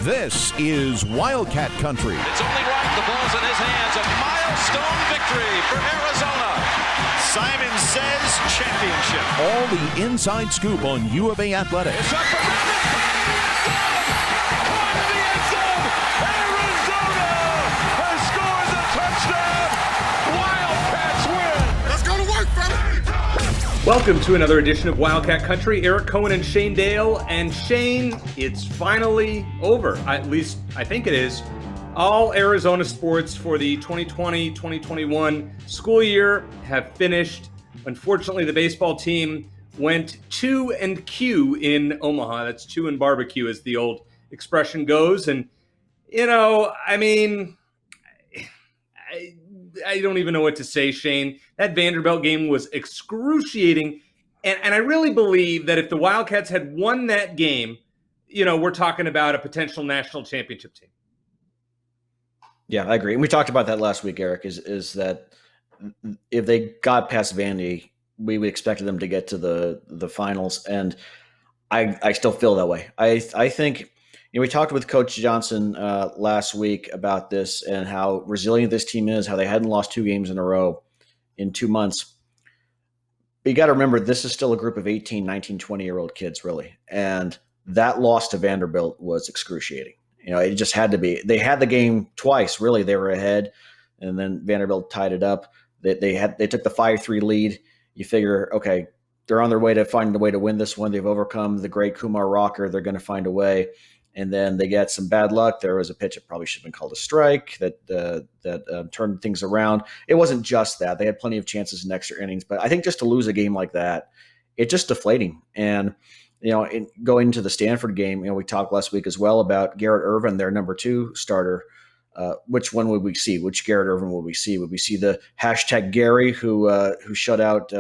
This is Wildcat Country. It's only right. The ball's in his hands. A milestone victory for Arizona. Simon says championship. All the inside scoop on U of A athletics. It's up for the end zone. Arizona has scored the touchdown. Wildcats win. Let's go to work, brother. Welcome to another edition of Wildcat Country. Eric Cohen and Shane Dale. And Shane, it's finally over. At least I think it is. All Arizona sports for the 2020-2021 school year have finished. Unfortunately, the baseball team went 2-Q in Omaha. That's 2 and barbecue, as the old expression goes. And, you know, I mean, I don't even know what to say, Shane. That Vanderbilt game was excruciating. And I really believe that if the Wildcats had won that game, you know, we're talking about a potential national championship team. Yeah, I agree. And we talked about that last week, Eric, is that if they got past Vandy, we expected them to get to the finals. And I still feel that way. I think, you know, we talked with Coach Johnson last week about this and how resilient this team is, how they hadn't lost 2 games in a row in 2 months. But you got to remember, this is still a group of 18, 19, 20-year-old kids, really. And that loss to Vanderbilt was excruciating. You know, it just had to be. They had the game twice, really. They were ahead, and then Vanderbilt tied it up. They took the 5-3 lead. You figure, okay, they're on their way to finding a way to win this one. They've overcome the great Kumar Rocker. They're going to find a way. And then they get some bad luck. There was a pitch that probably should have been called a strike that turned things around. It wasn't just that. They had plenty of chances in extra innings. But I think just to lose a game like that, it's just deflating. And you know, going into the Stanford game, you know, we talked last week as well about Garrett Irvin, their number 2 starter. Which one would we see? Which Garrett Irvin would we see? Would we see the hashtag Gary who shut out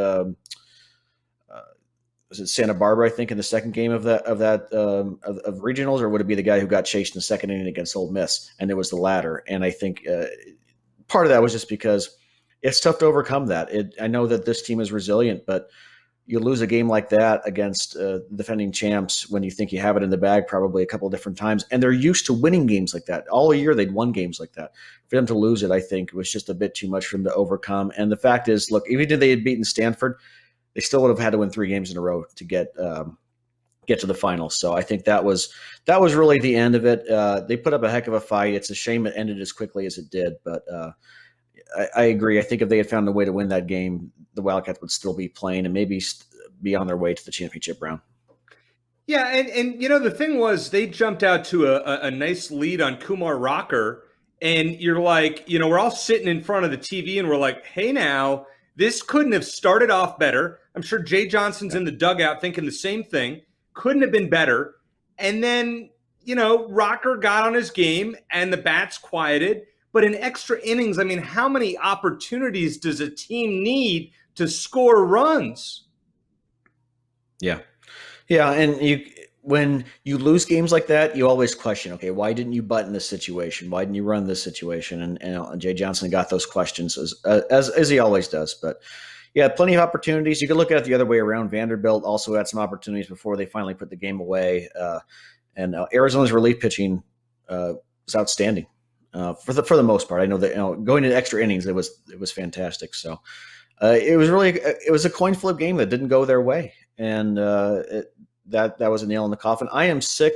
was it Santa Barbara, I think, in the second game of regionals, or would it be the guy who got chased in the second inning against Ole Miss? And it was the latter. And I think part of that was just because it's tough to overcome that. I know that this team is resilient, but you lose a game like that against defending champs when you think you have it in the bag probably a couple of different times. And they're used to winning games like that. All year they'd won games like that. For them to lose it, I think, was just a bit too much for them to overcome. And the fact is, look, even if they had beaten Stanford, they still would have had to win 3 games in a row to get to the finals. So I think that was really the end of it. They put up a heck of a fight. It's a shame it ended as quickly as it did. But I agree. I think if they had found a way to win that game, the Wildcats would still be playing and maybe be on their way to the championship round. Yeah, and you know, the thing was they jumped out to a nice lead on Kumar Rocker, and you're like, you know, we're all sitting in front of the TV and we're like, hey, now, this couldn't have started off better. I'm sure Jay Johnson's in the dugout thinking the same thing. Couldn't have been better. And then, you know, Rocker got on his game and the bats quieted. But in extra innings, I mean, how many opportunities does a team need to score runs? Yeah. Yeah, and when you lose games like that, you always question, okay, why didn't you butt in this situation? Why didn't you run this situation? And Jay Johnson got those questions as he always does. But yeah, plenty of opportunities. You could look at it the other way around. Vanderbilt also had some opportunities before they finally put the game away. And Arizona's relief pitching was outstanding. For the most part. I know that, you know, going into extra innings, it was fantastic. So it was a coin flip game that didn't go their way, and that was a nail in the coffin. I am sick,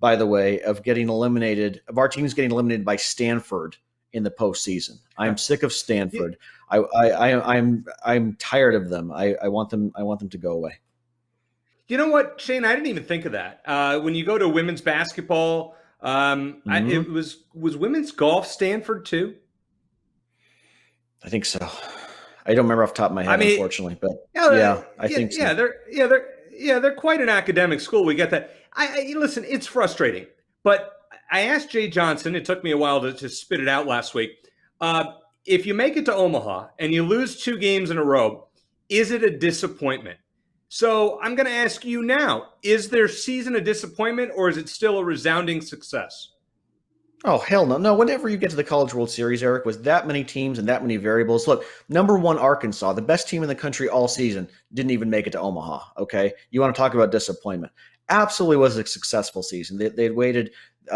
by the way, of our teams getting eliminated by Stanford in the postseason. I'm sick of Stanford. I'm tired of them. I want them to go away. You know what, Shane? I didn't even think of that. When you go to women's basketball. It was women's golf Stanford too? I think so. I don't remember off the top of my head, unfortunately, but I think so. They're quite an academic school. We get that. Listen, it's frustrating, but I asked Jay Johnson. It took me a while to spit it out last week. If you make it to Omaha and you lose 2 games in a row, is it a disappointment? So I'm going to ask you now, is their season a disappointment or is it still a resounding success? Oh, hell no. No, whenever you get to the College World Series, Eric, with that many teams and that many variables. Look, number 1, Arkansas, the best team in the country all season, didn't even make it to Omaha, okay? You want to talk about disappointment. Absolutely was a successful season. They'd waited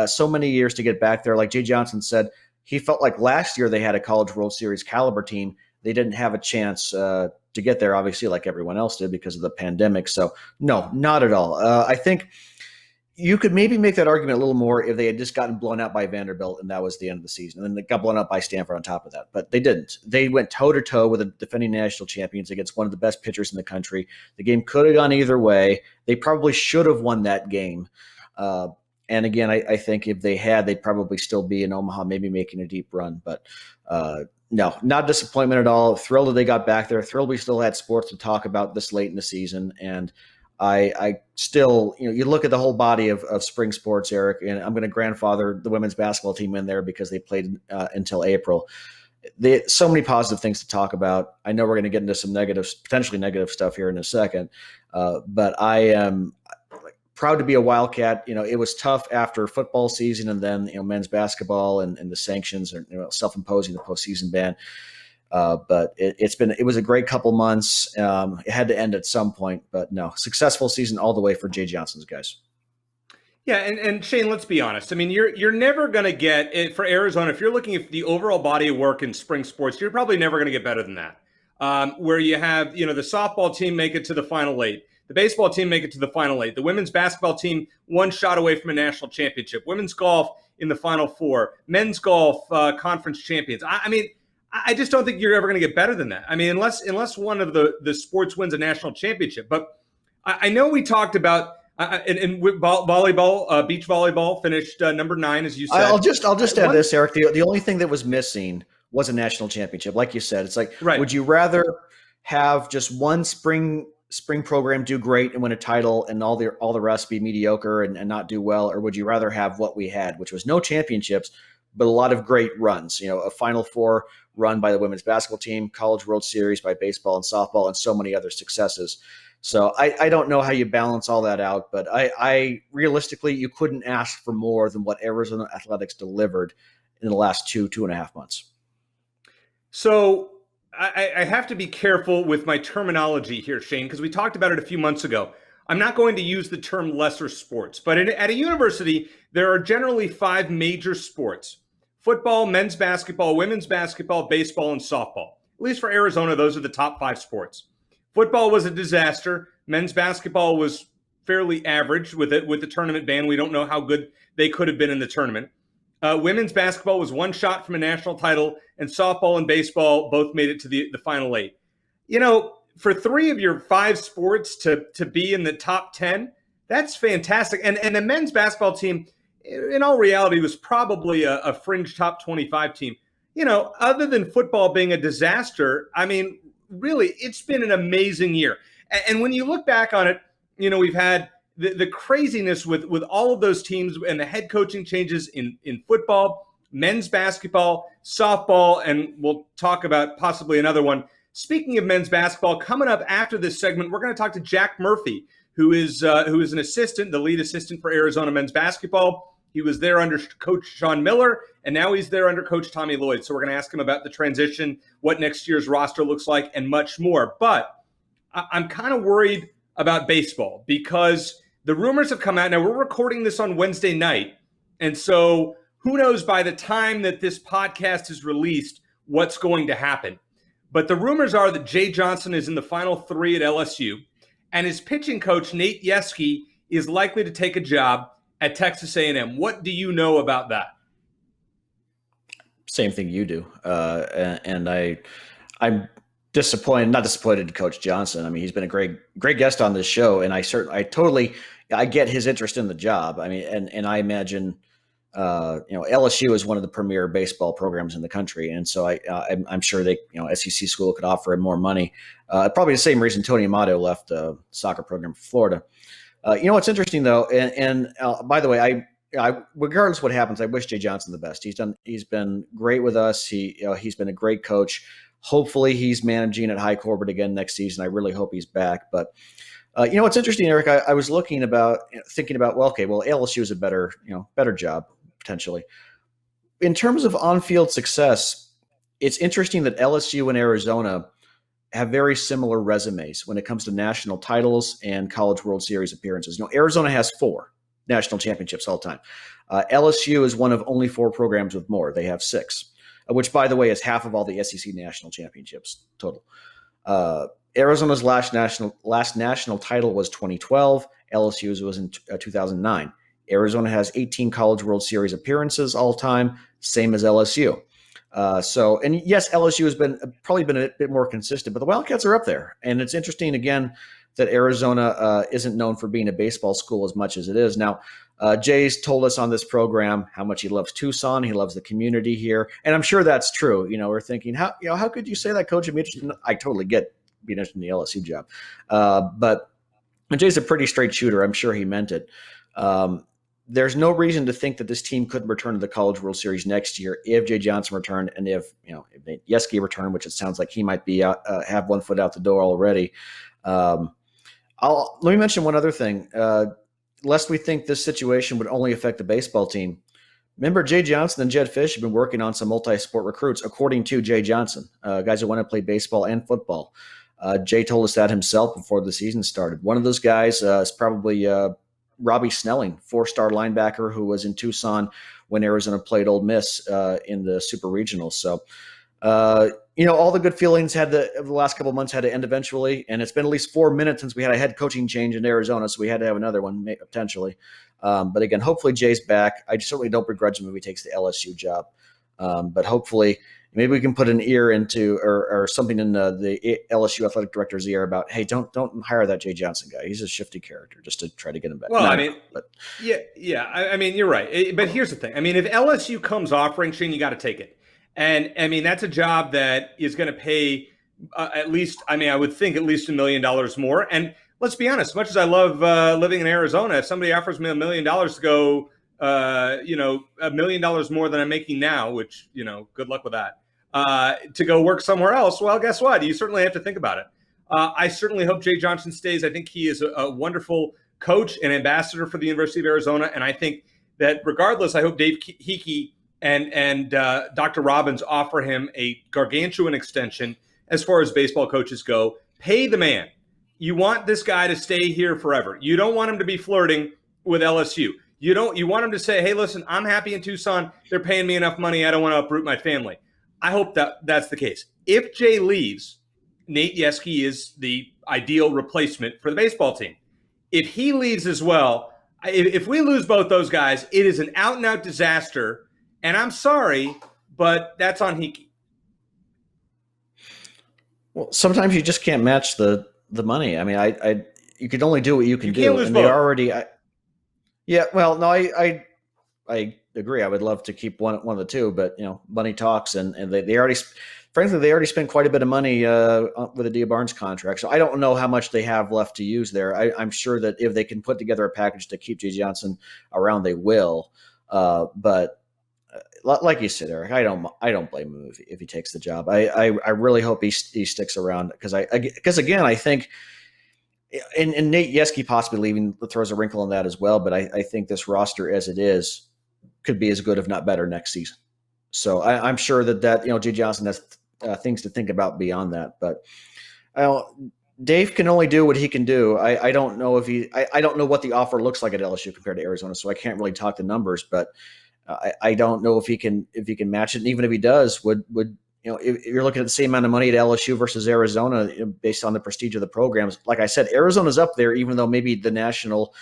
so many years to get back there. Like Jay Johnson said, he felt like last year they had a College World Series caliber team. They didn't have a chance to get there, obviously, like everyone else did because of the pandemic. So, no, not at all. I think you could maybe make that argument a little more if they had just gotten blown out by Vanderbilt and that was the end of the season. And then they got blown out by Stanford on top of that. But they didn't. They went toe-to-toe with the defending national champions against one of the best pitchers in the country. The game could have gone either way. They probably should have won that game. And again, I think if they had, they'd probably still be in Omaha, maybe making a deep run. But no, not a disappointment at all. Thrilled that they got back there. Thrilled we still had sports to talk about this late in the season. And I still, you look at the whole body of spring sports, Eric, and I'm going to grandfather the women's basketball team in there because they played until April. So many positive things to talk about. I know we're going to get into some potentially negative stuff here in a second, but I am proud to be a Wildcat. It was tough after football season and then, men's basketball and the sanctions and self-imposing the postseason ban. But it was a great couple months. It had to end at some point, but no, successful season all the way for Jay Johnson's guys. Yeah, and Shane, let's be honest. I mean, you're never going to get it for Arizona. If you're looking at the overall body of work in spring sports, you're probably never going to get better than that. Where you have, the softball team make it to the final 8, the baseball team make it to the final 8, the women's basketball team one shot away from a national championship, women's golf in the final 4, men's golf conference champions. I just don't think you're ever going to get better than that. I mean, unless one of the sports wins a national championship. But I know we talked about and volleyball, beach volleyball finished number 9, as you said. I'll just add this, Eric. The only thing that was missing was a national championship. Like you said, it's like, right. Would you rather have just one spring program do great and win a title and all the rest be mediocre and not do well, or would you rather have what we had, which was no championships, but a lot of great runs? A Final Four run by the women's basketball team, College World Series by baseball and softball, and so many other successes. So I don't know how you balance all that out, but I realistically, you couldn't ask for more than what Arizona Athletics delivered in the last 2.5 months. So I have to be careful with my terminology here, Shane, because we talked about it a few months ago. I'm not going to use the term lesser sports, but at a university, there are generally 5 major sports: football, men's basketball, women's basketball, baseball, and softball. At least for Arizona, those are the top 5 sports. Football was a disaster. Men's basketball was fairly average with the tournament ban. We don't know how good they could have been in the tournament. Women's basketball was one shot from a national title, and softball and baseball both made it to the final 8. For 3 of your 5 sports to be in the top 10, that's fantastic. And the men's basketball team, in all reality, was probably a fringe top 25 team. Other than football being a disaster, I mean, really, it's been an amazing year. And when you look back on it, we've had the craziness with all of those teams and the head coaching changes in football, men's basketball, softball, and we'll talk about possibly another one. Speaking of men's basketball, coming up after this segment, we're going to talk to Jack Murphy, who is an assistant, the lead assistant for Arizona men's basketball. He was there under Coach Sean Miller, and now he's there under Coach Tommy Lloyd. So we're going to ask him about the transition, what next year's roster looks like, and much more. But I'm kind of worried about baseball because the rumors have come out. Now, we're recording this on Wednesday night, and so who knows by the time that this podcast is released what's going to happen. But the rumors are that Jay Johnson is in the final 3 at LSU, and his pitching coach, Nate Yeskie, is likely to take a job at Texas A&M. What do you know about that? Same thing you do. And I'm disappointed, not disappointed in Coach Johnson. I mean, he's been a great guest on this show, and I get his interest in the job. I mean, and I imagine, LSU is one of the premier baseball programs in the country. And so I'm sure SEC school could offer him more money. Probably the same reason Tony Amato left the soccer program for Florida. What's interesting though, and by the way, I regardless of what happens, I wish Jay Johnson the best. He's been great with us. He's been a great coach. Hopefully he's managing at High Corbett again next season. I really hope he's back. But what's interesting, Eric, I was thinking about, LSU is a better job potentially. In terms of on-field success, it's interesting that LSU and Arizona have very similar resumes when it comes to national titles and College World Series appearances. Arizona has 4. national championships all time. LSU is one of only 4 programs with more. They have 6, which, by the way, is half of all the SEC national championships total. Arizona's last national title was 2012. LSU's was in 2009. Arizona has 18 College World Series appearances all time, same as LSU. And yes, LSU has probably been a bit more consistent, but the Wildcats are up there. And it's interesting, again, that Arizona isn't known for being a baseball school as much as it is. Now, Jay's told us on this program how much he loves Tucson. He loves the community here. And I'm sure that's true. We're thinking, how could you say that, Coach? I totally get being interested in the LSU job. But Jay's a pretty straight shooter. I'm sure he meant it. There's no reason to think that this team couldn't return to the College World Series next year if Jay Johnson returned and if Nate Yeskie returned, which it sounds like he might be have one foot out the door already. Let me mention one other thing. Lest we think this situation would only affect the baseball team. Remember, Jay Johnson and Jed Fish have been working on some multi-sport recruits, according to Jay Johnson, guys who want to play baseball and football. Jay told us that himself before the season started. One of those guys is probably Robbie Snelling, 4-star linebacker who was in Tucson when Arizona played Ole Miss in the Super Regionals. So, all the good feelings the last couple of months had to end eventually, and it's been at least 4 minutes since we had a head coaching change in Arizona, so we had to have another one potentially. But again, hopefully Jay's back. I certainly don't begrudge him if he takes the LSU job, but hopefully maybe we can put an ear into or something in the LSU athletic director's ear about, hey, don't hire that Jay Johnson guy. He's a shifty character, just to try to get him back. Well, I mean, you're right. But here's the thing. I mean, if LSU comes offering, Shane, you got to take it. And I mean, that's a job that is going to pay at least, I would think at least $1 million more. And let's be honest, as much as I love living in Arizona, if somebody offers me $1 million to go, $1 million more than I'm making now, which, good luck with that, to go work somewhere else, well, guess what? You certainly have to think about it. I certainly hope Jay Johnson stays. I think he is a wonderful coach and ambassador for the University of Arizona. And I think that regardless, I hope Dave Hickey and Dr. Robbins offer him a gargantuan extension as far as baseball coaches go. Pay the man. You want this guy to stay here forever. You don't want him to be flirting with LSU. You want him to say, hey, listen, I'm happy in Tucson. They're paying me enough money. I don't want to uproot my family. I hope that's the case. If Jay leaves, Nate Yeskie is the ideal replacement for the baseball team. If he leaves as well, if we lose both those guys, it is an out-and-out disaster. And I'm sorry, but that's on Hickey. Well, sometimes you just can't match the money. I mean, you can only do what you can do. Can't lose and both. They already, I agree. I would love to keep one of the two, but money talks, and they already, frankly, they already spent quite a bit of money with the Dia Barnes contract. So I don't know how much they have left to use there. I'm sure that if they can put together a package to keep Jay Johnson around, they will. But like you said, Eric, I don't blame him if he takes the job. I really hope he sticks around because again, I think. And Nate Yeskie possibly leaving throws a wrinkle in that as well. But I think this roster as it is could be as good, if not better, next season. So I'm sure that Jay Johnson has things to think about beyond that. But Dave can only do what he can do. I don't know I don't know what the offer looks like at LSU compared to Arizona, so I can't really talk the numbers. But I don't know if he can match it. And even if he does, would if you're looking at the same amount of money at LSU versus Arizona based on the prestige of the programs, like I said, Arizona's up there, even though maybe the national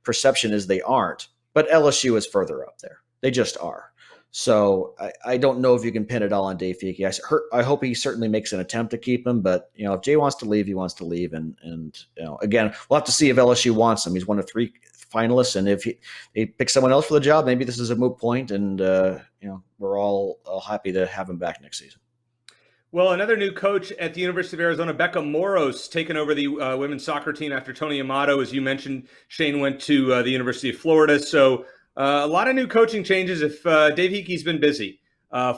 perception is they aren't. But LSU is further up there. They just are. So I don't know if you can pin it all on Dave Hickey. I hope he certainly makes an attempt to keep him. But, if Jay wants to leave, he wants to leave. And again, we'll have to see if LSU wants him. He's one of 3 finalists. And if he picks someone else for the job, maybe this is a moot point. And, we're all happy to have him back next season. Well, another new coach at the University of Arizona, Becca Moros, taken over the women's soccer team after Tony Amato, as you mentioned. Shane went to the University of Florida. So a lot of new coaching changes if Dave Hickey's been busy.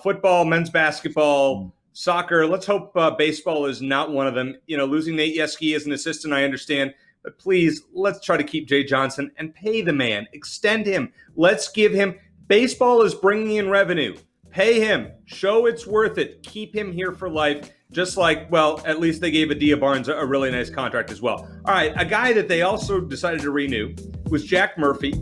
Football, men's basketball, soccer. Let's hope baseball is not one of them. Losing Nate Yeskie as an assistant, I understand. But please, let's try to keep Jay Johnson and pay the man. Extend him. Let's give him – baseball is bringing in revenue. Pay him. Show it's worth it. Keep him here for life. Just like, well, at least they gave Dia Barnes a really nice contract as well. All right, a guy that they also decided to renew was Jack Murphy,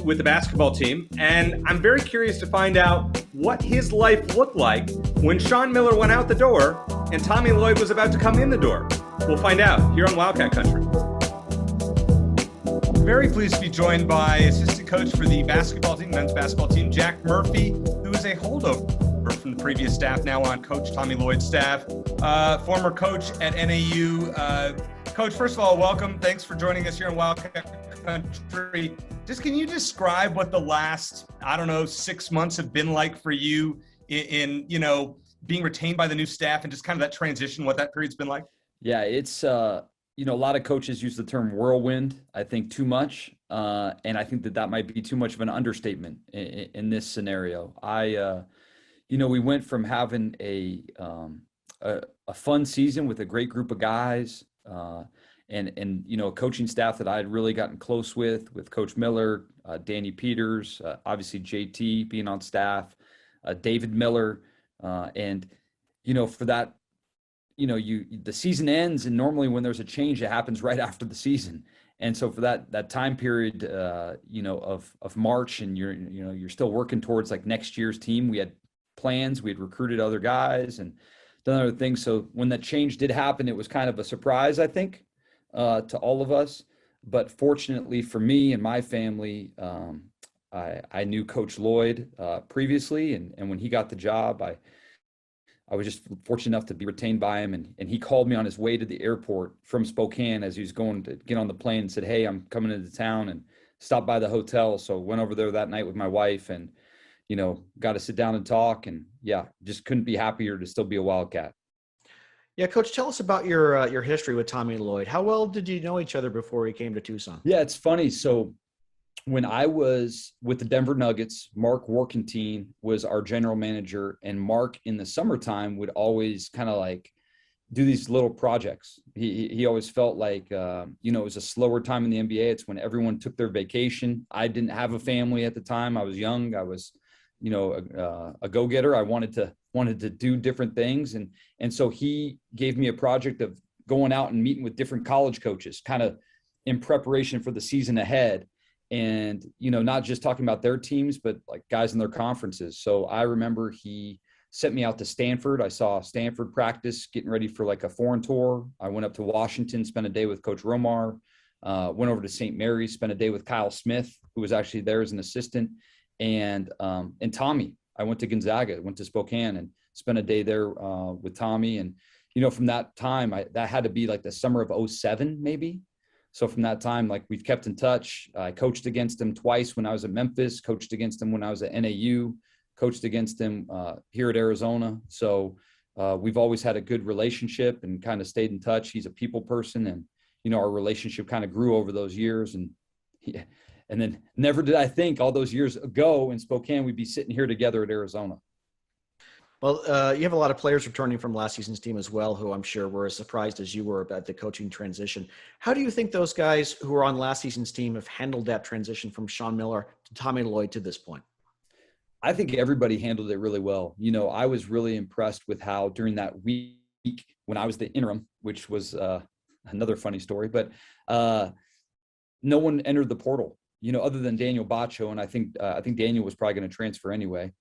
with the basketball team, and I'm very curious to find out what his life looked like when Sean Miller went out the door and Tommy Lloyd was about to come in the door. We'll find out here on Wildcat Country. Very pleased to be joined by assistant coach for the basketball team, men's basketball team, Jack Murphy, who is a holdover from the previous staff, now on Coach Tommy Lloyd's staff, former coach at NAU. Coach, first of all, welcome. Thanks for joining us here in Wildcat Country. Just can you describe what the last, 6 months have been like for you in being retained by the new staff and just kind of that transition, what that period's been like? Yeah, it's a lot of coaches use the term whirlwind, I think too much. And I think that might be too much of an understatement in this scenario. We went from having a fun season with a great group of guys and a coaching staff that I had really gotten close with Coach Miller, Danny Peters, obviously JT being on staff, David Miller. And for that, the season ends, and normally when there's a change, it happens right after the season. And so for that time period, of March, and you're still working towards like next year's team. We had plans, we had recruited other guys and done other things. So when that change did happen, it was kind of a surprise, I think, to all of us. But fortunately for me and my family, I knew Coach Lloyd previously, and when he got the job, I was just fortunate enough to be retained by him, and he called me on his way to the airport from Spokane as he was going to get on the plane and said, "Hey, I'm coming into town," and stopped by the hotel. So went over there that night with my wife and, got to sit down and talk, and just couldn't be happier to still be a Wildcat. Yeah, Coach, tell us about your history with Tommy Lloyd. How well did you know each other before he came to Tucson? Yeah, it's funny. So when I was with the Denver Nuggets, Mark Workentine was our general manager, and Mark in the summertime would always kind of like do these little projects. He always felt like, it was a slower time in the NBA. It's when everyone took their vacation. I didn't have a family at the time. I was young. I was, a go-getter. I wanted to do different things. And so he gave me a project of going out and meeting with different college coaches, kind of in preparation for the season ahead. And, not just talking about their teams, but like guys in their conferences. So I remember he sent me out to Stanford. I saw Stanford practice, getting ready for like a foreign tour. I went up to Washington, spent a day with Coach Romar, went over to St. Mary's, spent a day with Kyle Smith, who was actually there as an assistant. And Tommy, I went to Gonzaga, went to Spokane and spent a day there with Tommy. And, from that time, that had to be like the summer of 2007, maybe. So from that time, like we've kept in touch. I coached against him twice when I was at Memphis, coached against him when I was at NAU, coached against him here at Arizona. So we've always had a good relationship and kind of stayed in touch. He's a people person, and, our relationship kind of grew over those years. And then never did I think all those years ago in Spokane, we'd be sitting here together at Arizona. Well, you have a lot of players returning from last season's team as well, who I'm sure were as surprised as you were about the coaching transition. How do you think those guys who were on last season's team have handled that transition from Sean Miller to Tommy Lloyd to this point? I think everybody handled it really well. I was really impressed with how during that week when I was the interim, which was another funny story, but no one entered the portal, other than Daniel Baccio. And I think Daniel was probably going to transfer anyway.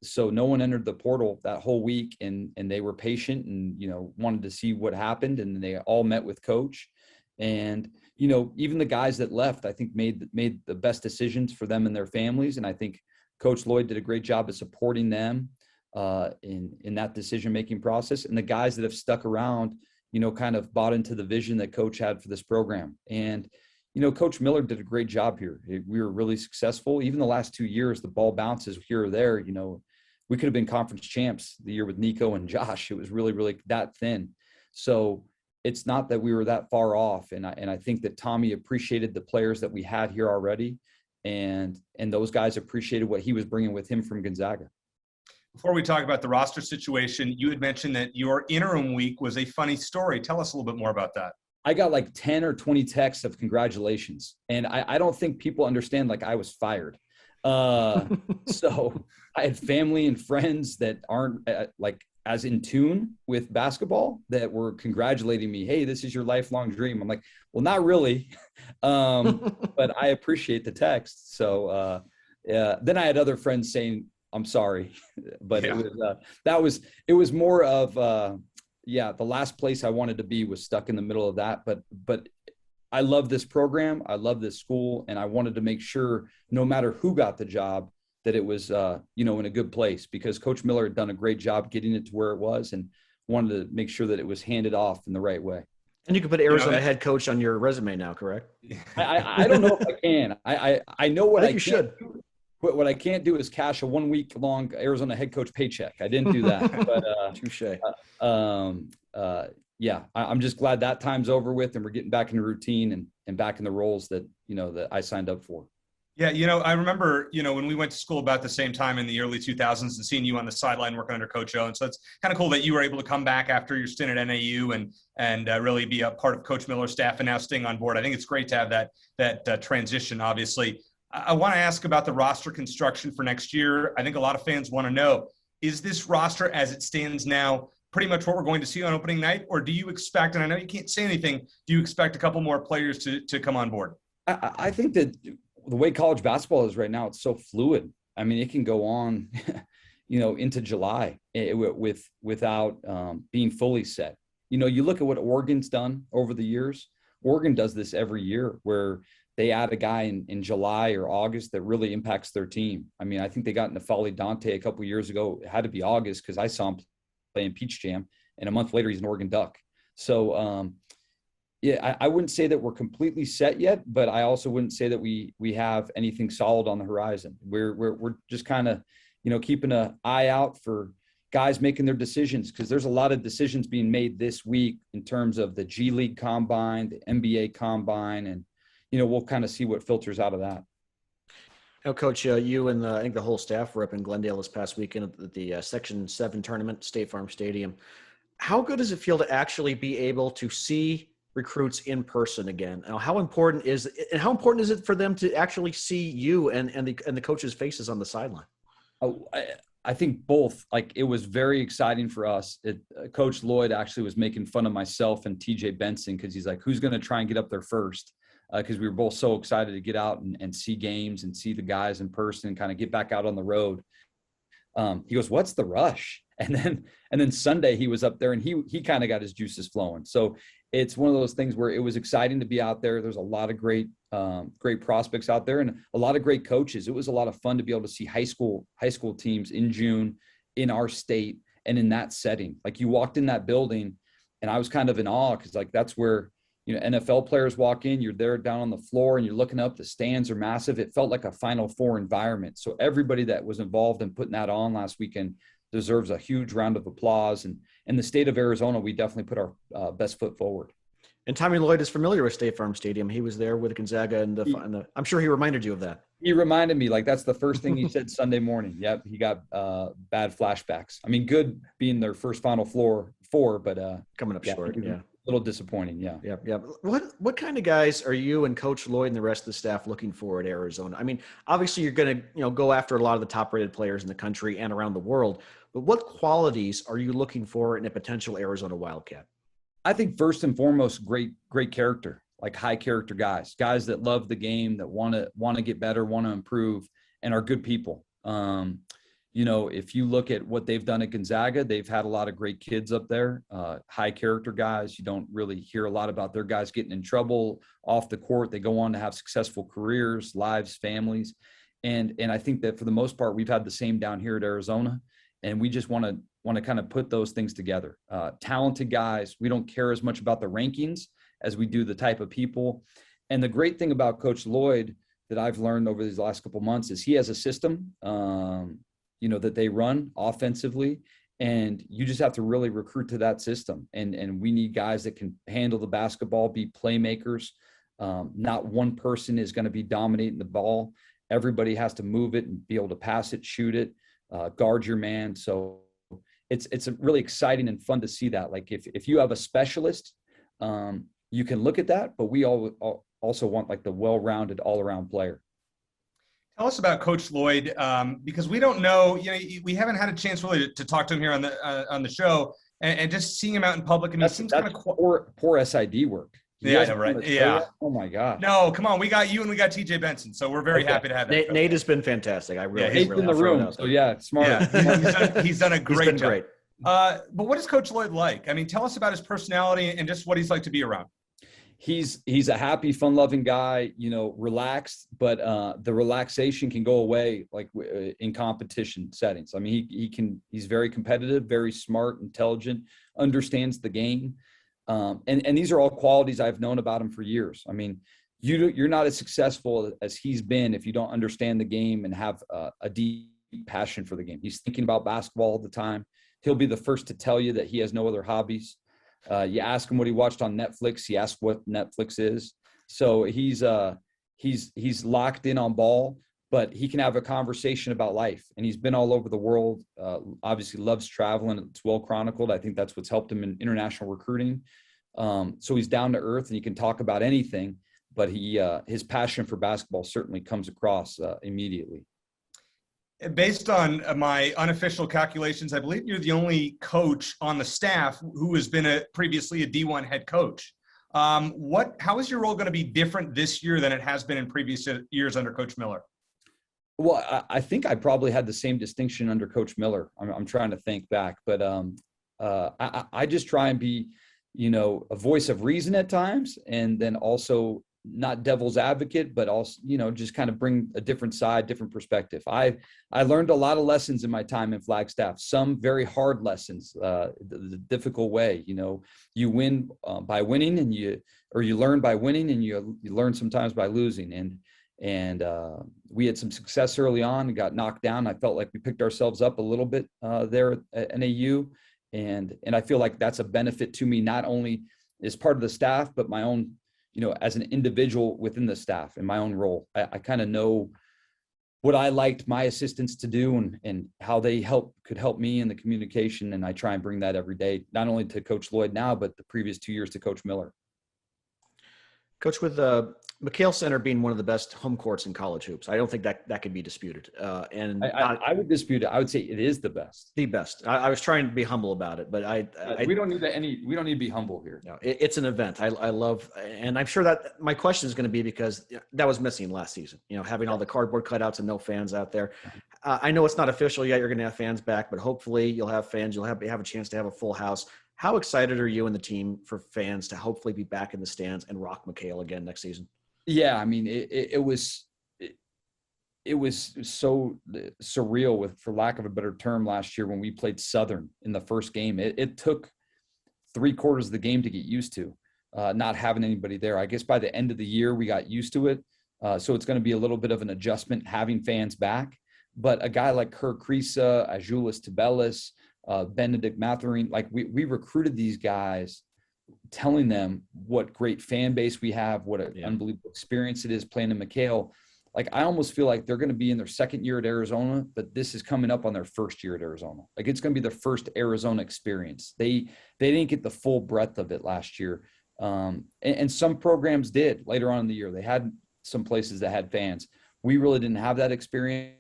So no one entered the portal that whole week, and they were patient and, wanted to see what happened, and they all met with Coach. And, even the guys that left, I think made the best decisions for them and their families. And I think Coach Lloyd did a great job of supporting them in that decision-making process. And the guys that have stuck around, kind of bought into the vision that Coach had for this program. And, Coach Miller did a great job here. We were really successful. Even the last 2 years, the ball bounces here or there. We could have been conference champs the year with Nico and Josh. It was really, really that thin. So it's not that we were that far off. And I think that Tommy appreciated the players that we had here already. And those guys appreciated what he was bringing with him from Gonzaga. Before we talk about the roster situation, you had mentioned that your interim week was a funny story. Tell us a little bit more about that. I got like 10 or 20 texts of congratulations. And I don't think people understand, like, I was fired. So I had family and friends that aren't like as in tune with basketball that were congratulating me. Hey, this is your lifelong dream. I'm like, well, not really. But I appreciate the text. So then I had other friends saying, I'm sorry, but it was, it was more of, the last place I wanted to be was stuck in the middle of that. But I love this program. I love this school. And I wanted to make sure no matter who got the job, that it was, in a good place, because Coach Miller had done a great job getting it to where it was, and wanted to make sure that it was handed off in the right way. And you can put Arizona head coach on your resume now, correct? I don't know if I can. I know what I think you should. What I can't do is cash a 1 week long Arizona head coach paycheck. I didn't do that. But touche. I'm just glad that time's over with, and we're getting back in the routine and back in the roles that that I signed up for. Yeah, I remember, when we went to school about the same time in the early 2000s and seeing you on the sideline working under Coach O. And so it's kind of cool that you were able to come back after your stint at NAU and really be a part of Coach Miller's staff and now staying on board. I think it's great to have that transition, obviously. I want to ask about the roster construction for next year. I think a lot of fans want to know, is this roster as it stands now pretty much what we're going to see on opening night? Or do you expect, and I know you can't say anything, do you expect a couple more players to come on board? I think that the way college basketball is right now, it's so fluid. I mean, it can go on, into July without being fully set. You look at what Oregon's done over the years. Oregon does this every year, where they add a guy in July or August that really impacts their team. I mean, I think they got Nafali Dante a couple of years ago. It had to be August because I saw him play in Peach Jam, and a month later he's an Oregon Duck. So, I wouldn't say that we're completely set yet, but I also wouldn't say that we have anything solid on the horizon. We're just kind of, keeping an eye out for guys making their decisions, because there's a lot of decisions being made this week in terms of the G League Combine, the NBA Combine, and we'll kind of see what filters out of that. Coach, you and I think the whole staff were up in Glendale this past weekend at the Section 7 tournament, State Farm Stadium. How good does it feel to actually be able to see recruits in person again? How important is it for them to actually see you and the coaches' faces on the sideline? Oh, I think both. Like, it was very exciting for us. Coach Lloyd actually was making fun of myself and TJ Benson, because he's like, who's going to try and get up there first? Because we were both so excited to get out and see games and see the guys in person and kind of get back out on the road. He goes, what's the rush? And then Sunday he was up there and he kind of got his juices flowing. So it's one of those things where it was exciting to be out there. There's a lot of great prospects out there and a lot of great coaches. It was a lot of fun to be able to see high school teams in June in our state and in that setting. Like, you walked in that building and I was kind of in awe, because like, that's where, NFL players walk in, you're there down on the floor and you're looking up, the stands are massive. It felt like a Final Four environment. So everybody that was involved in putting that on last weekend deserves a huge round of applause. And in the state of Arizona, we definitely put our best foot forward. And Tommy Lloyd is familiar with State Farm Stadium. He was there with Gonzaga, and I'm sure he reminded you of that. He reminded me, like, that's the first thing he said Sunday morning. Yep, he got bad flashbacks. I mean, good being their first Final Four, but coming up short. Yeah, a little disappointing. Yeah. What kind of guys are you and Coach Lloyd and the rest of the staff looking for at Arizona? I mean, obviously you're going to go after a lot of the top-rated players in the country and around the world. But what qualities are you looking for in a potential Arizona Wildcat? I think first and foremost, great character, like high character guys that love the game, that want to get better, want to improve, and are good people. If you look at what they've done at Gonzaga, they've had a lot of great kids up there, high character guys. You don't really hear a lot about their guys getting in trouble off the court. They go on to have successful careers, lives, families. And I think that for the most part, we've had the same down here at Arizona. And we just want to kind of put those things together. Talented guys. We don't care as much about the rankings as we do the type of people. And the great thing about Coach Lloyd that I've learned over these last couple of months is he has a system, that they run offensively, and you just have to really recruit to that system. And we need guys that can handle the basketball, be playmakers. Not one person is going to be dominating the ball. Everybody has to move it and be able to pass it, shoot it, guard your man. So it's really exciting and fun to see that. Like, if you have a specialist, you can look at that, but we all also want like the well-rounded all-around player. Tell us about Coach Lloyd, because we don't know. We haven't had a chance really to talk to him here on the show, and just seeing him out in public. I mean, That's, he seems that's kind of poor SID work. Yeah, I know, right? Yeah. Oh my God. No, come on. We got you and we got TJ Benson, so we're very happy to have that. Nate has been fantastic. Nate's in the room, so yeah, smart. Yeah, he's done a great job. Great. But what is Coach Lloyd like? I mean, tell us about his personality and just what he's like to be around. He's a happy, fun-loving guy, relaxed, but the relaxation can go away like in competition settings. I mean, he's very competitive, very smart, intelligent, understands the game. And these are all qualities I've known about him for years. I mean, you're not as successful as he's been if you don't understand the game and have a deep passion for the game. He's thinking about basketball all the time. He'll be the first to tell you that he has no other hobbies. You ask him what he watched on Netflix. He asks what Netflix is. So he's locked in on ball, but he can have a conversation about life. And he's been all over the world. Obviously loves traveling. It's well chronicled. I think that's what's helped him in international recruiting. So he's down to earth and he can talk about anything, but his passion for basketball certainly comes across immediately. Based on my unofficial calculations, I believe you're the only coach on the staff who has been previously a D1 head coach. How is your role going to be different this year than it has been in previous years under Coach Miller? Well, I think I probably had the same distinction under Coach Miller. I'm trying to think back, but I just try and be, a voice of reason at times, and then also not devil's advocate, but also, just kind of bring a different side, different perspective. I learned a lot of lessons in my time in Flagstaff, some very hard lessons, the difficult way. You win by winning, and you learn by winning, and you learn sometimes by losing. And we had some success early on and got knocked down. I felt like we picked ourselves up a little bit there at NAU. And I feel like that's a benefit to me, not only as part of the staff, but my own, as an individual within the staff in my own role. I kind of know what I liked my assistants to do and how they could help me in the communication. And I try and bring that every day, not only to Coach Lloyd now, but the previous 2 years to Coach Miller. Coach, with McHale Center being one of the best home courts in college hoops, I don't think that could be disputed. And I would dispute it. I would say it is the best. The best. I was trying to be humble about it, but we don't need we don't need to be humble here. No, it's an event. I love, and I'm sure that my question is going to be because that was missing last season. Having all the cardboard cutouts and no fans out there. I know it's not official yet. You're going to have fans back, but hopefully you'll have fans. You'll have a chance to have a full house. How excited are you and the team for fans to hopefully be back in the stands and rock McHale again next season? Yeah, I mean, it was so surreal, for lack of a better term, last year when we played Southern in the first game. It took 3/4 of the game to get used to not having anybody there. I guess by the end of the year we got used to it. So it's going to be a little bit of an adjustment having fans back. But a guy like Kerr Kriisa, Azulis Tabelis, Benedict Mathurin, like we recruited these guys, telling them what great fan base we have, what an unbelievable experience it is playing in McHale. Like, I almost feel like they're going to be in their second year at Arizona, but this is coming up on their first year at Arizona. Like, it's going to be their first Arizona experience. They didn't get the full breadth of it last year. And some programs did later on in the year. They had some places that had fans. We really didn't have that experience.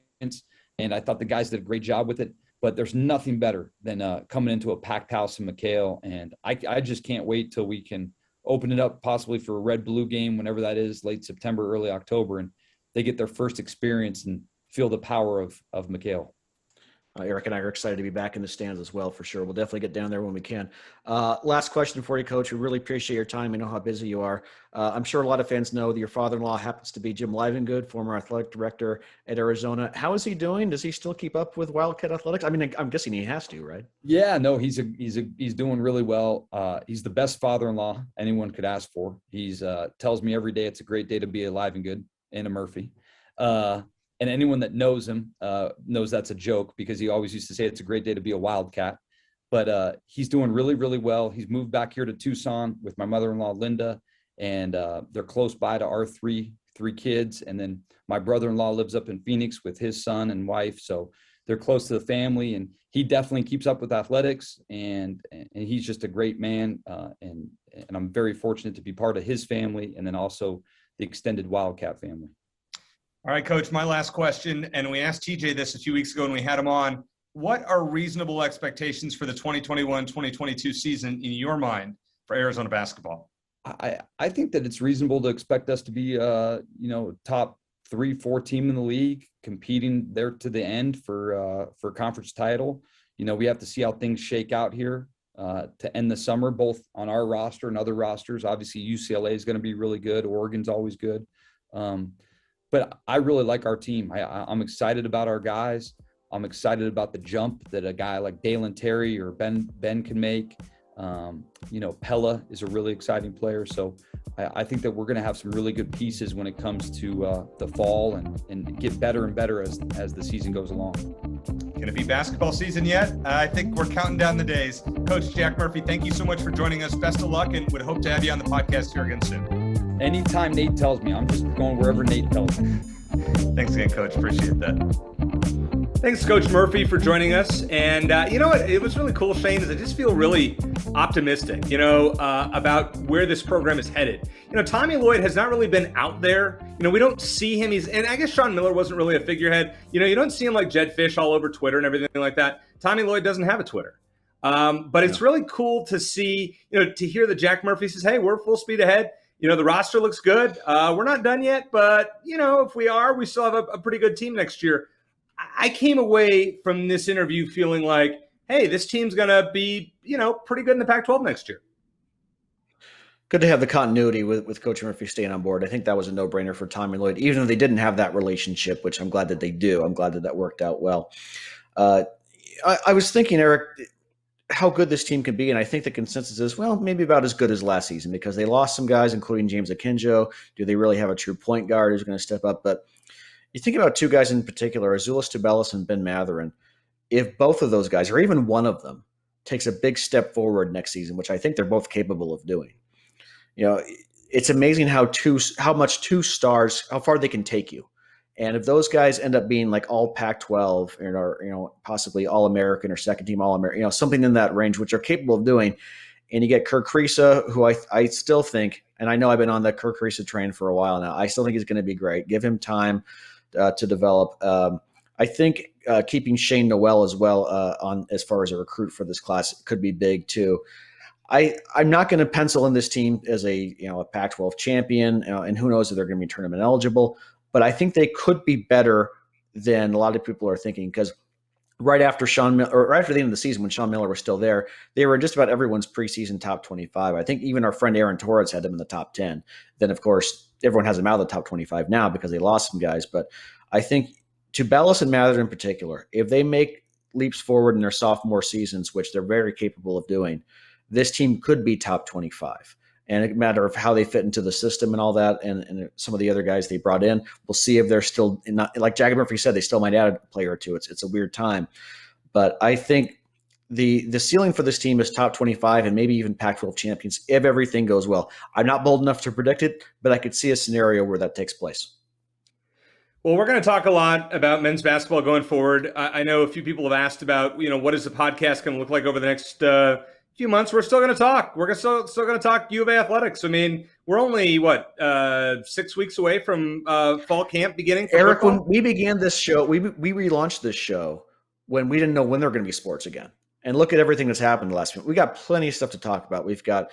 And I thought the guys did a great job with it. But there's nothing better than coming into a packed house in McHale. And I just can't wait till we can open it up possibly for a red-blue game, whenever that is, late September, early October, and they get their first experience and feel the power of McHale. Eric and I are excited to be back in the stands as well, for sure. We'll definitely get down there when we can. Last question for you, Coach. We really appreciate your time. I know how busy you are. I'm sure a lot of fans know that your father-in-law happens to be Jim Livengood, former athletic director at Arizona. How is he doing? Does he still keep up with Wildcat athletics? I mean, I'm guessing he has to, right? Yeah, no, he's doing really well. He's the best father-in-law anyone could ask for. He's tells me every day it's a great day to be a Livengood and a Murphy. And anyone that knows him knows that's a joke, because he always used to say it's a great day to be a Wildcat. But he's doing really, really well. He's moved back here to Tucson with my mother-in-law, Linda, and they're close by to our three kids. And then my brother-in-law lives up in Phoenix with his son and wife. So they're close to the family, and he definitely keeps up with athletics, and he's just a great man. And I'm very fortunate to be part of his family, and then also the extended Wildcat family. All right, Coach, my last question, and we asked TJ this a few weeks ago when we had him on. What are reasonable expectations for the 2021-2022 season in your mind for Arizona basketball? I think that it's reasonable to expect us to be, top 3-4 team in the league, competing there to the end for conference title. We have to see how things shake out here to end the summer, both on our roster and other rosters. Obviously, UCLA is going to be really good. Oregon's always good. But I really like our team. I'm excited about our guys. I'm excited about the jump that a guy like Dalen Terry or Ben can make. Pella is a really exciting player. So I think that we're going to have some really good pieces when it comes to the fall and get better and better as the season goes along. Going to be basketball season yet? I think we're counting down the days. Coach Jack Murphy, thank you so much for joining us. Best of luck, and would hope to have you on the podcast here again soon. Anytime Nate tells me, I'm just going wherever Nate tells me. Thanks again, Coach. Appreciate that. Thanks, Coach Murphy, for joining us. And you know what? It was really cool, Shane, is I just feel really optimistic, about where this program is headed. Tommy Lloyd has not really been out there. We don't see him. And I guess Sean Miller wasn't really a figurehead. You don't see him like Jed Fish all over Twitter and everything like that. Tommy Lloyd doesn't have a Twitter. But it's really cool to see, to hear that Jack Murphy says, hey, we're full speed ahead. The roster looks good. We're not done yet, but, if we are, we still have a pretty good team next year. I came away from this interview feeling like, hey, this team's going to be, pretty good in the Pac-12 next year. Good to have the continuity with Coach Murphy staying on board. I think that was a no-brainer for Tommy Lloyd, even though they didn't have that relationship, which I'm glad that they do. I'm glad that worked out well. I was thinking, Eric, how good this team can be, and I think the consensus is, well, maybe about as good as last season, because they lost some guys, including James Akinjo. Do they really have a true point guard who's going to step up? But you think about two guys in particular, Azuolas Tubelis and Ben Mathurin. If both of those guys, or even one of them, takes a big step forward next season, which I think they're both capable of doing, it's amazing how much two stars, how far they can take you. And if those guys end up being like all Pac-12 or possibly all American or second team all American, something in that range, which are capable of doing, and you get Kirk Kriisa, who I still think, and I know I've been on the Kirk Kriisa train for a while now, I still think he's going to be great. Give him time to develop. I think keeping Shane Noel as well on as far as a recruit for this class could be big too. I'm not going to pencil in this team as a Pac-12 champion, and who knows if they're going to be tournament eligible. But I think they could be better than a lot of people are thinking, because right after the end of the season, when Sean Miller was still there, they were just about everyone's preseason top 25. I think even our friend Aaron Torres had them in the top 10. Then, of course, everyone has them out of the top 25 now because they lost some guys. But I think Tubelis and Mather in particular, if they make leaps forward in their sophomore seasons, which they're very capable of doing, this team could be top 25. And a matter of how they fit into the system and all that, and some of the other guys they brought in, we'll see if they're still not, like Jack Murphy said, they still might add a player or two. It's a weird time, but I think the ceiling for this team is top 25 and maybe even Pac-12 champions if everything goes well. I'm not bold enough to predict it, but I could see a scenario where that takes place. Well, we're going to talk a lot about men's basketball going forward. I know a few people have asked about, what is the podcast going to look like over the next few months. We're still going to talk. We're still going to talk U of A athletics. I mean, we're only 6 weeks away from fall camp beginning. Eric, football. When we began this show, we relaunched this show when we didn't know when there were going to be sports again. And look at everything that's happened the last week. We got plenty of stuff to talk about. We've got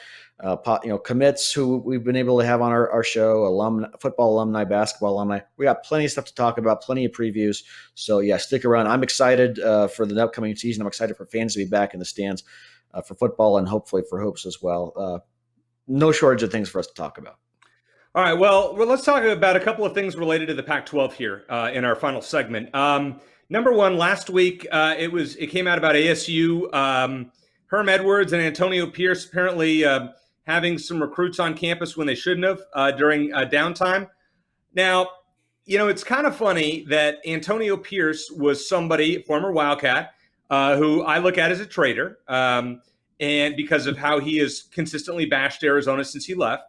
commits who we've been able to have on our show, football alumni, basketball alumni. We got plenty of stuff to talk about, plenty of previews. So yeah, stick around. I'm excited for the upcoming season. I'm excited for fans to be back in the stands. For football and hopefully for hoops as well. No shortage of things for us to talk about. All right, well, let's talk about a couple of things related to the Pac-12 here in our final segment. Number one, last week it came out about ASU, Herm Edwards and Antonio Pierce apparently having some recruits on campus when they shouldn't have during downtime. Now, it's kind of funny that Antonio Pierce was somebody, former Wildcat, who I look at as a traitor, and because of how he has consistently bashed Arizona since he left.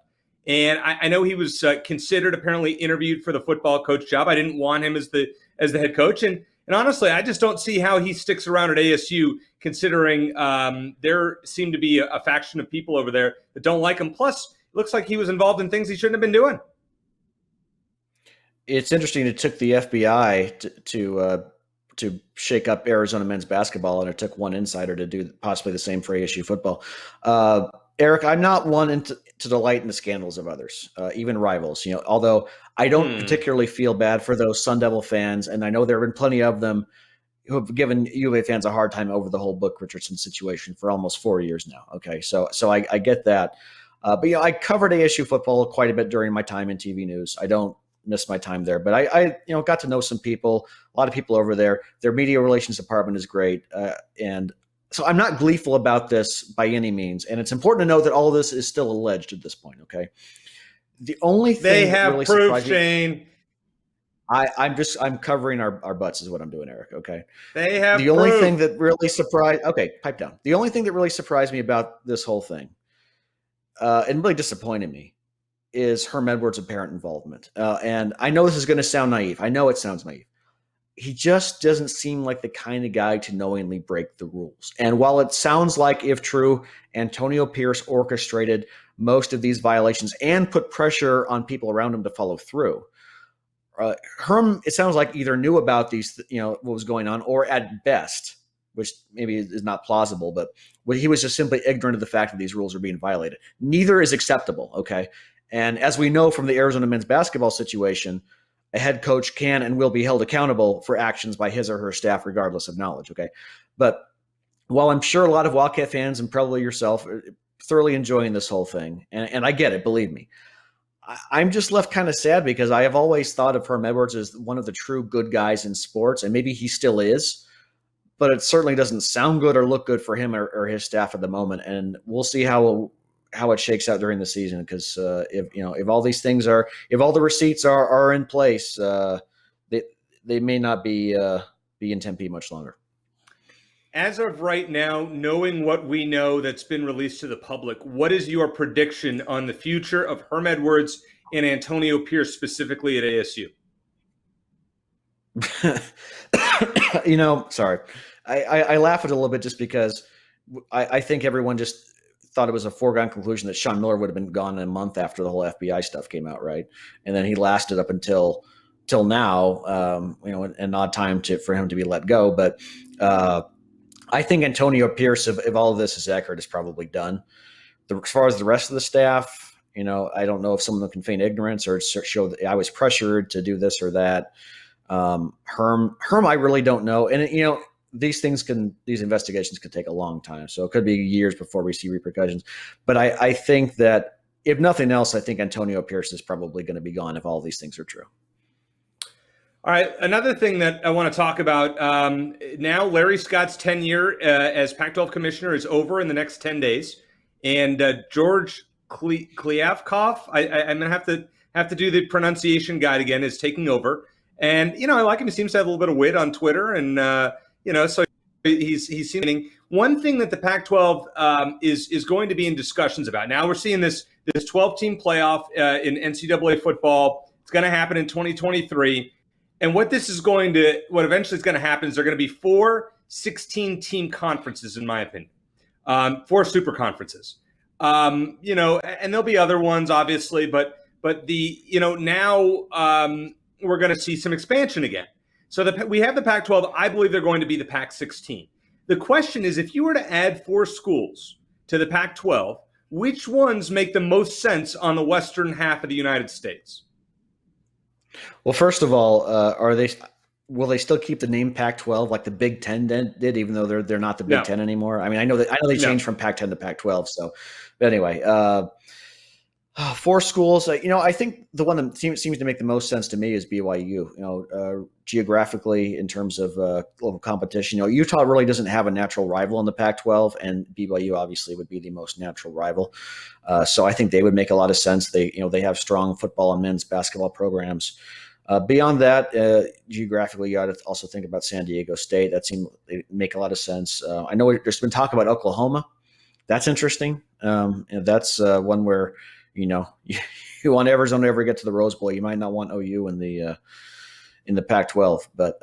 And I know he was considered, apparently interviewed for the football coach job. I didn't want him as the head coach. And honestly, I just don't see how he sticks around at ASU, considering there seem to be a faction of people over there that don't like him. Plus, it looks like he was involved in things he shouldn't have been doing. It's interesting. It took the FBI to shake up Arizona men's basketball, and it took one insider to do possibly the same for ASU football. Eric, I'm not one to delight in the scandals of others, even rivals. Although I don't particularly feel bad for those Sun Devil fans, and I know there have been plenty of them who have given U of A fans a hard time over the whole Book Richardson situation for almost 4 years now. Okay, so I get that, but I covered ASU football quite a bit during my time in TV news. I don't miss my time there, but I got to know some people, a lot of people over there. Their media relations department is great, and so I'm not gleeful about this by any means. And it's important to note that all of this is still alleged at this point. Okay, the only thing they have really proof, Shane. I'm covering our butts is what I'm doing, Eric. Okay. They have the only thing that really surprised. Okay, pipe down. The only thing that really surprised me about this whole thing, and really disappointed me, is Herm Edwards' apparent involvement. And I know this is going to sound naive. I know it sounds naive. He just doesn't seem like the kind of guy to knowingly break the rules. And while it sounds like, if true, Antonio Pierce orchestrated most of these violations and put pressure on people around him to follow through, Herm, it sounds like, either knew about these, what was going on, or at best, which maybe is not plausible, but he was just simply ignorant of the fact that these rules are being violated. Neither is acceptable. Okay. And as we know from the Arizona men's basketball situation, a head coach can and will be held accountable for actions by his or her staff, regardless of knowledge. Okay. But while I'm sure a lot of Wildcat fans, and probably yourself, are thoroughly enjoying this whole thing, and I get it, believe me, I'm just left kind of sad because I have always thought of Herm Edwards as one of the true good guys in sports, and maybe he still is, but it certainly doesn't sound good or look good for him or his staff at the moment. And we'll see how it shakes out during the season, because if all these things if all the receipts are in place, they may not be in Tempe much longer. As of right now, knowing what we know that's been released to the public, what is your prediction on the future of Herm Edwards and Antonio Pierce, specifically at ASU? Sorry. I laugh at it a little bit just because I think everyone just thought it was a foregone conclusion that Sean Miller would have been gone in a month after the whole FBI stuff came out, right? And then he lasted up until now, an odd time for him to be let go. But I think Antonio Pierce, if all of this is accurate, is probably done. As far as the rest of the staff, I don't know if some of them can feign ignorance or show that I was pressured to do this or that. Herm, I really don't know. And, these investigations could take a long time. So it could be years before we see repercussions. But I think that, if nothing else, I think Antonio Pierce is probably going to be gone if all these things are true. All right. Another thing that I want to talk about now, Larry Scott's tenure as Pac-12 commissioner is over in the next 10 days. And George Kliavkoff, I'm going to have to do the pronunciation guide again, is taking over. And, I like him. He seems to have a little bit of wit on Twitter. And, so he's seeming. One thing that the Pac-12 is going to be in discussions about. Now we're seeing this 12-team playoff in NCAA football. It's going to happen in 2023. And what eventually is going to happen is there are going to be 4 16-team conferences, in my opinion, 4 super conferences. And there'll be other ones, obviously, but now we're going to see some expansion again. So we have the Pac-12. I believe they're going to be the Pac-16. The question is, if you were to add 4 schools to the Pac-12, which ones make the most sense on the western half of the United States? Well, first of all, will they still keep the name Pac-12 like the Big Ten did, even though they're not the Big Ten anymore? I mean, I know they changed from Pac-10 to Pac-12. So, but anyway, 4 schools. I think the one that seems to make the most sense to me is BYU. Geographically, in terms of global competition, Utah really doesn't have a natural rival in the Pac-12, and BYU obviously would be the most natural rival. So I think they would make a lot of sense. They have strong football and men's basketball programs. Beyond that, geographically, you got to also think about San Diego State. They make a lot of sense. I know there's been talk about Oklahoma. That's interesting. And that's one where you want Arizona to ever get to the Rose Bowl. You might not want OU in the Pac-12, but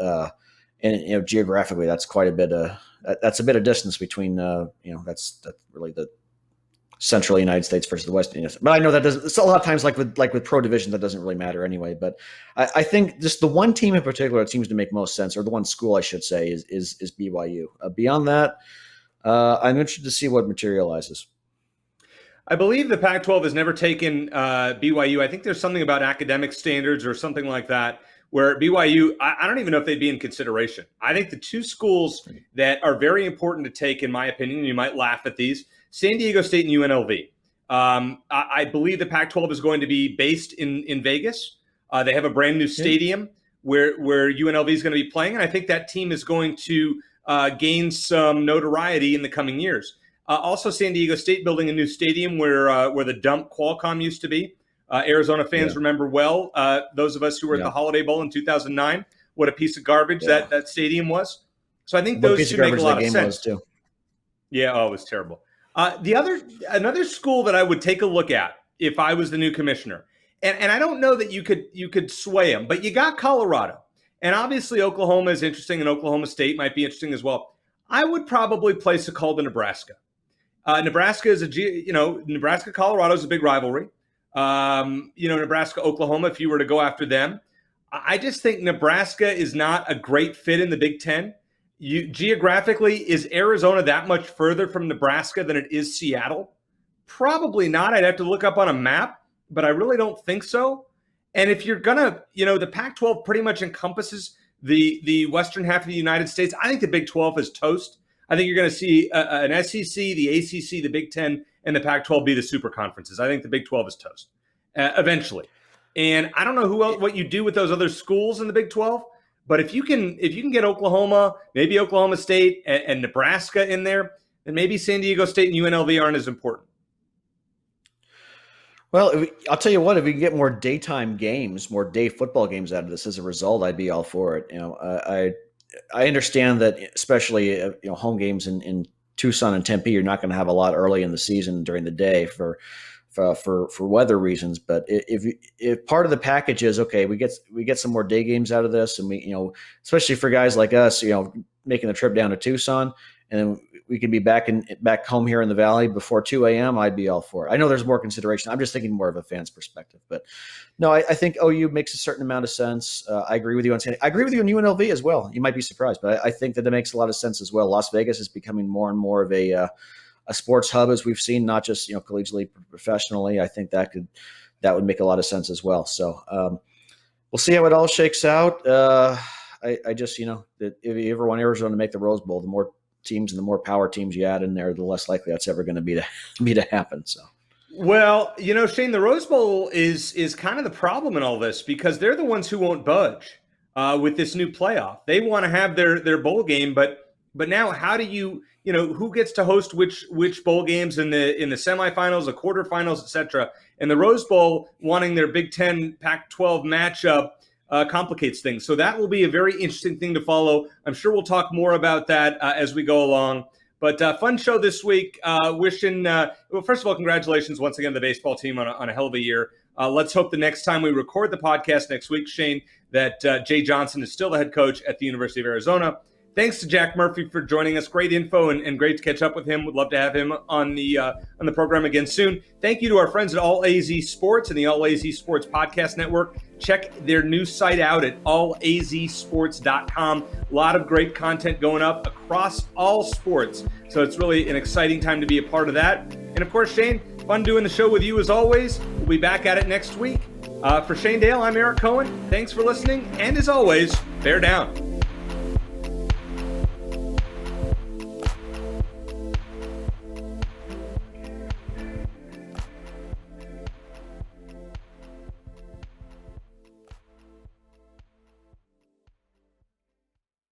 geographically, that's quite a bit. That's a bit of distance between. That's really the Central United States versus the Western United States. But I know that doesn't. It's a lot of times like with pro division that doesn't really matter anyway. But I think just the one team in particular that seems to make most sense, or the one school I should say, is BYU. Beyond that, I'm interested to see what materializes. I believe the Pac-12 has never taken BYU. I think there's something about academic standards or something like that where BYU, I don't even know if they'd be in consideration. I think the two schools that are very important to take, in my opinion, and you might laugh at these, San Diego State and UNLV. I believe the Pac-12 is going to be based in Vegas. They have a brand new stadium where UNLV is going to be playing, and I think that team is going to gain some notoriety in the coming years. Also, San Diego State building a new stadium where the dump Qualcomm used to be. Arizona fans remember well, those of us who were at the Holiday Bowl in 2009, what a piece of garbage that stadium was. So I think those two make a lot of sense. Too. Yeah, it was terrible. Another school that I would take a look at if I was the new commissioner, and I don't know that you could sway them, but you got Colorado, and obviously Oklahoma is interesting, and Oklahoma State might be interesting as well. I would probably place a call to Nebraska. Nebraska is Nebraska-Colorado is a big rivalry. Nebraska-Oklahoma, if you were to go after them. I just think Nebraska is not a great fit in the Big Ten. Geographically, is Arizona that much further from Nebraska than it is Seattle? Probably not. I'd have to look up on a map, but I really don't think so. And if you're going to, the Pac-12 pretty much encompasses the western half of the United States. I think the Big 12 is toast. I think you're going to see an SEC, the ACC, the Big 10, and the Pac-12 be the super conferences. I think the Big 12 is toast eventually. And I don't know what you do with those other schools in the Big 12, but if you can get Oklahoma, maybe Oklahoma State and Nebraska in there, then maybe San Diego State and UNLV aren't as important. Well, I'll tell you what, if we can get more daytime games, more day football games out of this as a result, I'd be all for it. I understand that, especially home games in Tucson and Tempe, you're not going to have a lot early in the season during the day for weather reasons. But if part of the package is okay, we get some more day games out of this, and we especially for guys like us, making the trip down to Tucson, and then we can be back home here in the Valley before 2 a.m. I'd be all for it. I know there's more consideration. I'm just thinking more of a fan's perspective. But no, I think OU makes a certain amount of sense. I agree with you on San Diego. I agree with you on UNLV as well. You might be surprised, but I think that it makes a lot of sense as well. Las Vegas is becoming more and more of a sports hub, as we've seen, not just collegially, professionally. I think that would make a lot of sense as well. So we'll see how it all shakes out. I just that if you ever want Arizona to make the Rose Bowl, the more teams and the more power teams you add in there, the less likely that's ever going to be to happen. So, well, Shane, the Rose Bowl is kind of the problem in all this because they're the ones who won't budge with this new playoff. They want to have their bowl game, but now how do who gets to host which bowl games in the semifinals, the quarterfinals, etc. And the Rose Bowl wanting their Big Ten Pac-12 matchup complicates things. So that will be a very interesting thing to follow. I'm sure we'll talk more about that as we go along. But fun show this week. Wishing, first of all, congratulations once again to the baseball team on a hell of a year. Let's hope the next time we record the podcast next week, Shane, that Jay Johnson is still the head coach at the University of Arizona. Thanks to Jack Murphy for joining us. Great info and great to catch up with him. Would love to have him on the program again soon. Thank you to our friends at All AZ Sports and the All AZ Sports Podcast Network. Check their new site out at allazsports.com. A lot of great content going up across all sports. So it's really an exciting time to be a part of that. And of course, Shane, fun doing the show with you as always. We'll be back at it next week. For Shane Dale, I'm Eric Cohen. Thanks for listening. And as always, bear down.